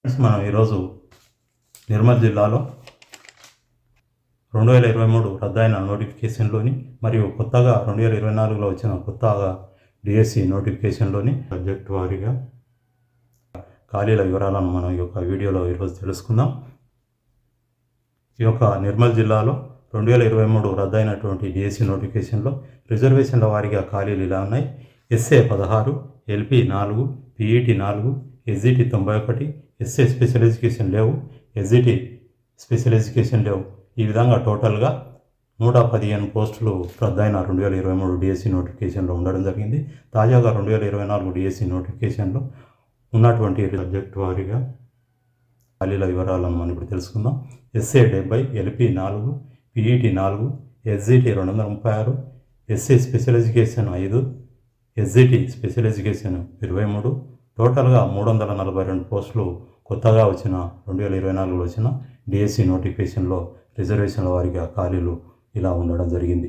మనం ఈరోజు నిర్మల్ జిల్లాలో 2023 రద్దయిన నోటిఫికేషన్లోని మరియు కొత్తగా 2024లో వచ్చిన కొత్తగా డిఎస్సి నోటిఫికేషన్లోని సబ్జెక్ట్ వారీగా ఖాళీల వివరాలను మనం ఈ యొక్క వీడియోలో ఈరోజు తెలుసుకుందాం. ఈ యొక్క నిర్మల్ జిల్లాలో 2023 రద్దయినటువంటి డిఎస్సి నోటిఫికేషన్లో రిజర్వేషన్ల వారీగా ఖాళీలు ఇలా ఉన్నాయి. SA 16, LP 4, PET 4, SGT 91, SA special education లేవు, ఎస్జిటి స్పెషల్ ఎడ్యుకేషన్ లేవు. ఈ విధంగా టోటల్గా 115 పోస్టులు రద్దయిన 2023 డిఎస్సి నోటిఫికేషన్లో ఉండడం జరిగింది. తాజాగా 2024 డిఎస్సి నోటిఫికేషన్లో ఉన్నటువంటి సబ్జెక్ట్ వారీగా ఖాళీల వివరాలను మనం ఇప్పుడు తెలుసుకుందాం. SA 70, LP 4, PET 4, SGT 236, SA special education 5, SGT special education 23, టోటల్గా 342 పోస్టులు కొత్తగా వచ్చిన 2024లో వచ్చిన డిఎస్సి నోటిఫికేషన్లో రిజర్వేషన్ల వారీగా ఖాళీలు ఇలా ఉండడం జరిగింది.